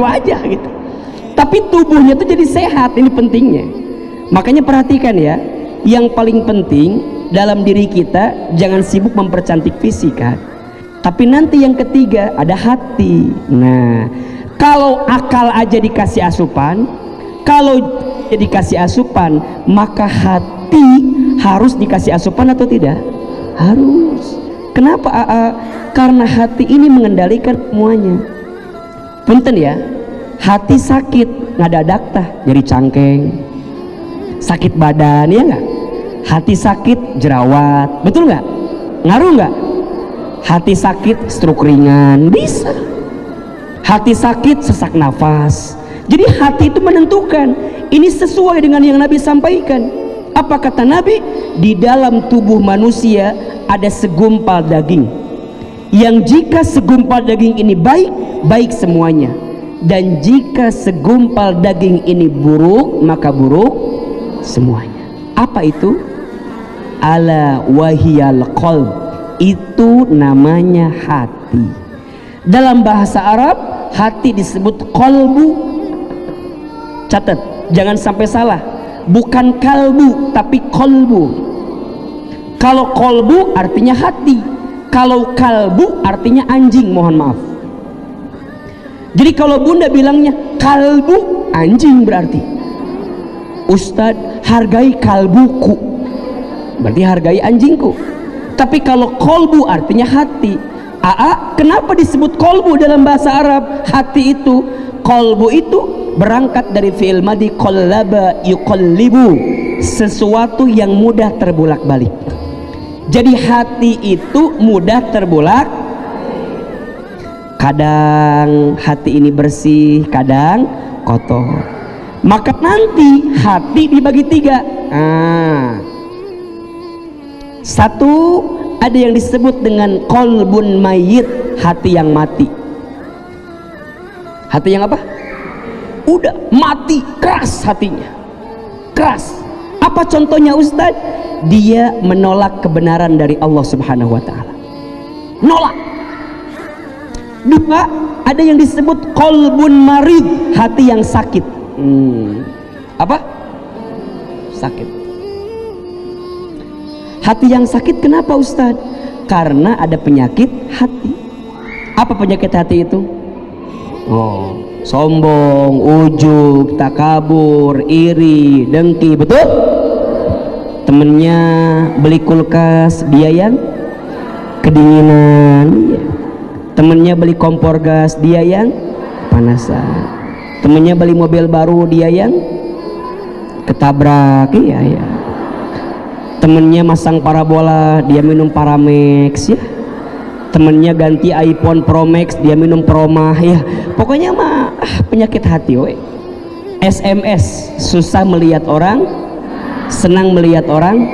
gitu aja gitu. Tapi tubuhnya tuh jadi sehat, ini pentingnya. Makanya perhatikan ya, yang paling penting dalam diri kita jangan sibuk mempercantik fisik kan. Tapi nanti yang ketiga ada hati. Nah, kalau akal aja dikasih asupan, kalau dikasih asupan, maka hati harus dikasih asupan atau tidak? Harus. Kenapa? Karena hati ini mengendalikan semuanya. Punten ya, hati sakit ngadadak tah jadi cangkeng, sakit badan ya nggak? Hati sakit jerawat, betul nggak? Ngaruh nggak? Hati sakit stroke ringan bisa, hati sakit sesak nafas. Jadi hati itu menentukan. Ini sesuai dengan yang Nabi sampaikan. Apa kata Nabi? Di dalam tubuh manusia ada segumpal daging, yang jika segumpal daging ini baik, baik semuanya. Dan jika segumpal daging ini buruk, maka buruk semuanya. Apa itu? Ala wahiyal qalb. Itu namanya hati. Dalam bahasa Arab, hati disebut qalbu. Catat, jangan sampai salah. Bukan kalbu, tapi qalbu. Kalau qalbu artinya hati, kalau kalbu artinya anjing, mohon maaf. Jadi kalau bunda bilangnya kalbu, anjing berarti. Ustadz, hargai kalbuku, berarti hargai anjingku. Tapi kalau kolbu artinya hati. Kenapa disebut kolbu dalam bahasa Arab? Hati itu, kolbu itu berangkat dari fi'il madhi qallaba yuqallibu, sesuatu yang mudah terbolak-balik. Jadi hati itu mudah terbolak. Kadang hati ini bersih, kadang kotor. Maka nanti hati dibagi tiga. Satu, ada yang disebut dengan qalbun mayyit, hati yang mati. Hati yang apa? Udah mati, keras hatinya, keras. Apa contohnya Ustadz? Dia menolak kebenaran dari Allah Subhanahu wa ta'ala, nolak. Dua, ada yang disebut qalbun marid, hati yang sakit. Apa? Sakit. Hati yang sakit kenapa Ustadz? Karena ada penyakit hati. Apa penyakit hati itu? Sombong, ujub, takabur, iri, dengki, betul? Temennya beli kulkas, dia yang kedinginan. Temennya beli kompor gas, dia yang panasan. Temennya beli mobil baru, dia yang ketabrak. Iya. Temennya masang parabola, dia minum Paramex ya. Temennya ganti iPhone Pro Max, dia minum Promah ya. Pokoknya mah penyakit hati we. SMS, susah melihat orang, senang melihat orang.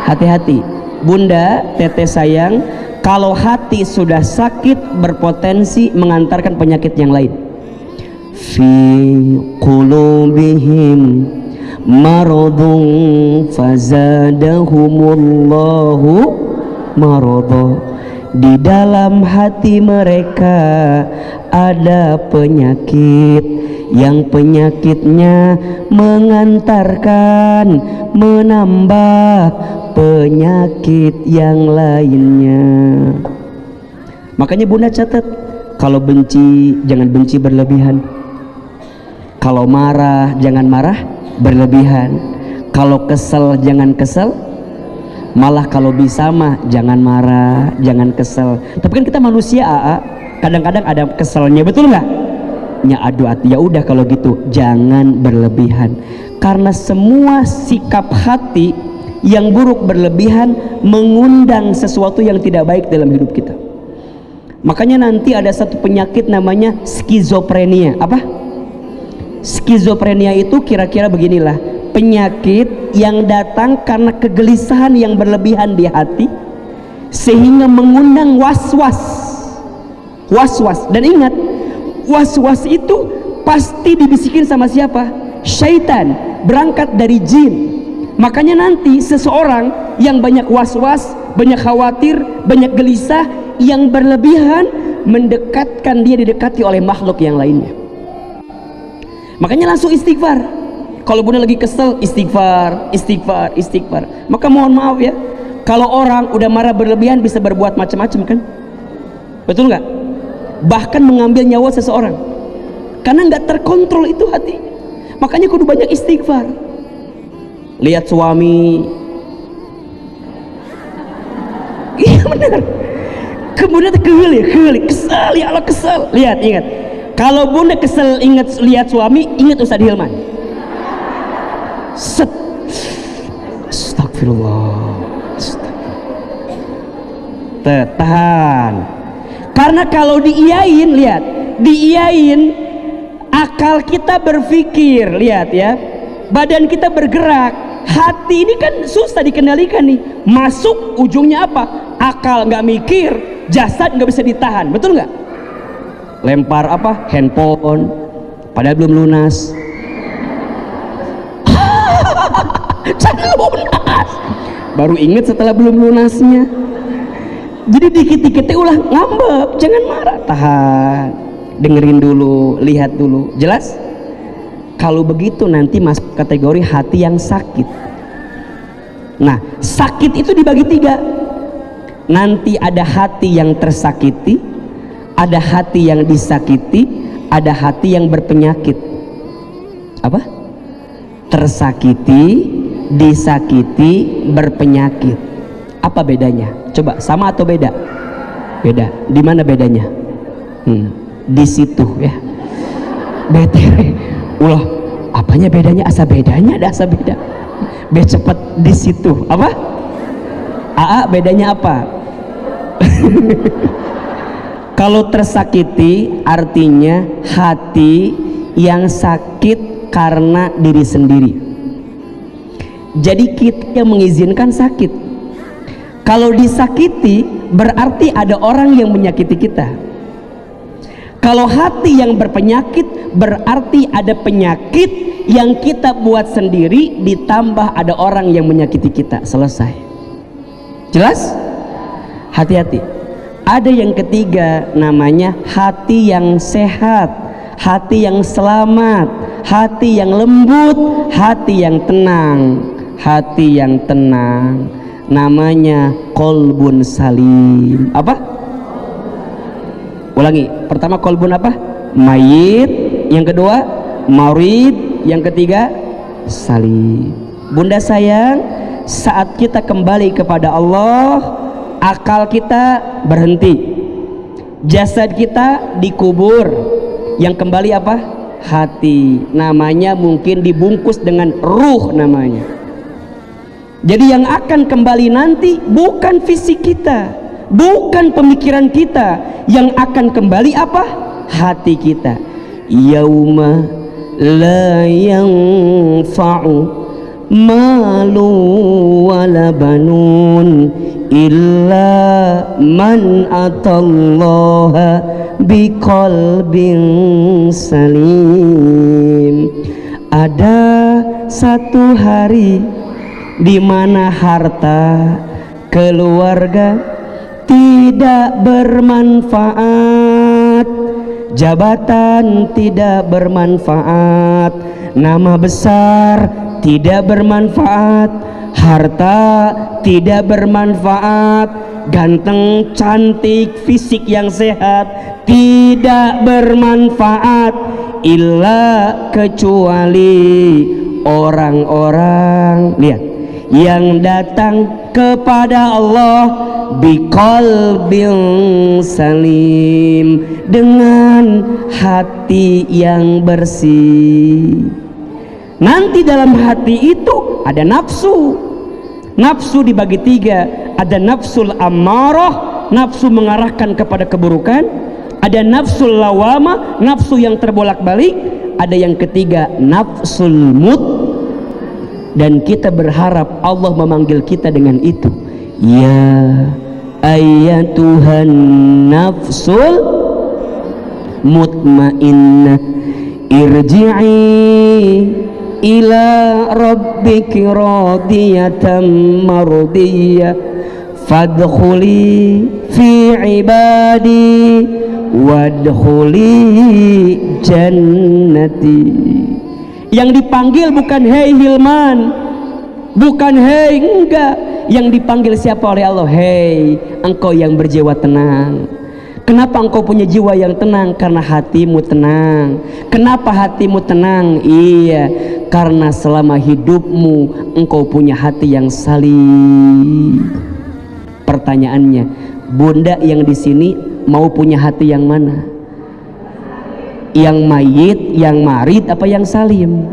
Hati-hati bunda, teteh sayang, kalau hati sudah sakit berpotensi mengantarkan penyakit yang lain. Fi qulubihim maradun fazadahumullahu maradha. Di dalam hati mereka ada penyakit, yang penyakitnya mengantarkan, menambah penyakit yang lainnya. Makanya bunda catat, kalau benci jangan benci berlebihan, kalau marah jangan marah berlebihan, kalau kesel jangan kesel, malah kalau bisa mah jangan marah, jangan kesel. Tapi kan kita manusia, kadang-kadang ada keselnya, betul nggak? Ya udah kalau gitu jangan berlebihan, karena semua sikap hati yang buruk berlebihan mengundang sesuatu yang tidak baik dalam hidup kita. Makanya nanti ada satu penyakit namanya skizofrenia. Apa? Skizofrenia itu kira-kira beginilah, penyakit yang datang karena kegelisahan yang berlebihan di hati sehingga mengundang was-was. Dan ingat, was-was itu pasti dibisikin sama siapa? Syaitan, berangkat dari jin. Makanya nanti seseorang yang banyak was-was, banyak khawatir, banyak gelisah, yang berlebihan mendekatkan dia didekati oleh makhluk yang lainnya. Makanya langsung istighfar. Kalau bunda lagi kesel, istighfar, istighfar, istighfar. Maka mohon maaf ya, kalau orang udah marah berlebihan bisa berbuat macam-macam kan? Betul nggak? Bahkan mengambil nyawa seseorang karena nggak terkontrol itu hati. Makanya kudu banyak istighfar. Lihat suami, iya benar, kemudian kesel, ya Allah kesel. Lihat, ingat, kalau bunda kesel ingat lihat suami, ingat Ustadz Hilman. Set, astagfirullah, tahan. Karena kalau diiyain, lihat, diiyain, akal kita berpikir, lihat ya, badan kita bergerak, hati ini kan susah dikendalikan nih. Masuk ujungnya apa? Akal nggak mikir, jasad nggak bisa ditahan, betul nggak? Lempar apa? Handphone, padahal belum lunas. Jangan lunas, baru inget setelah belum lunasnya. Jadi dikit-dikit ulah ngambek, jangan marah, tahan, dengerin dulu, lihat dulu. Jelas? Kalau begitu nanti masuk kategori hati yang sakit. Nah, sakit itu dibagi 3. Nanti ada hati yang tersakiti, ada hati yang disakiti, ada hati yang berpenyakit. Apa? Tersakiti, disakiti, berpenyakit. Apa bedanya? Coba, sama atau beda? Beda. Di mana bedanya? Di situ ya. BTW. Ulah, apanya bedanya? Asa bedanya, ada asa beda. B cepet di situ. Apa? AA bedanya apa? Kalau tersakiti artinya hati yang sakit karena diri sendiri. Jadi kita yang mengizinkan sakit. Kalau disakiti berarti ada orang yang menyakiti kita. Kalau hati yang berpenyakit berarti ada penyakit yang kita buat sendiri ditambah ada orang yang menyakiti kita. Selesai. Jelas? Hati-hati. Ada yang ketiga namanya hati yang sehat, hati yang selamat, hati yang lembut, hati yang tenang. Hati yang tenang namanya kolbun salim. Apa? Ulangi. Pertama kolbun apa? Mayit. Yang kedua marid. Yang ketiga salim. Bunda sayang, saat kita kembali kepada Allah, akal kita berhenti, jasad kita dikubur, yang kembali apa? Hati. Namanya mungkin dibungkus dengan ruh namanya. Jadi yang akan kembali nanti bukan fisik kita, bukan pemikiran kita. Yang akan kembali apa? Hati kita. Yauma la yanfa'u malu wala banun illa man atallaha biqalbin salim. Ada satu hari di mana harta, keluarga tidak bermanfaat, jabatan tidak bermanfaat, nama besar tidak bermanfaat, harta tidak bermanfaat, ganteng, cantik, fisik yang sehat tidak bermanfaat, illa kecuali orang-orang, lihat, yang datang kepada Allah biqalbin salim, dengan hati yang bersih. Nanti dalam hati itu ada nafsu. Nafsu dibagi 3. Ada nafsul ammarah, nafsu mengarahkan kepada keburukan. Ada nafsul lawamah, nafsu yang terbolak-balik. Ada yang ketiga nafsul mut. Dan kita berharap Allah memanggil kita dengan itu. Ya ayyatuhan nafsul mutmainnah irji'i ila rabbiki radiyatan mardiyah fadkhuli fi ibadi wadkhuli jannati. Yang dipanggil bukan hei Hilman, bukan hei, enggak. Yang dipanggil siapa oleh Allah? Hei engkau yang berjiwa tenang. Kenapa engkau punya jiwa yang tenang? Karena hatimu tenang. Kenapa hatimu tenang? Iya, karena selama hidupmu engkau punya hati yang salih. Pertanyaannya, bunda yang di sini mau punya hati yang mana? Yang mayit, yang marid, apa yang salim?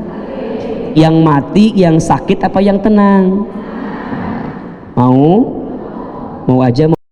Yang mati, yang sakit, apa yang tenang? Mau aja.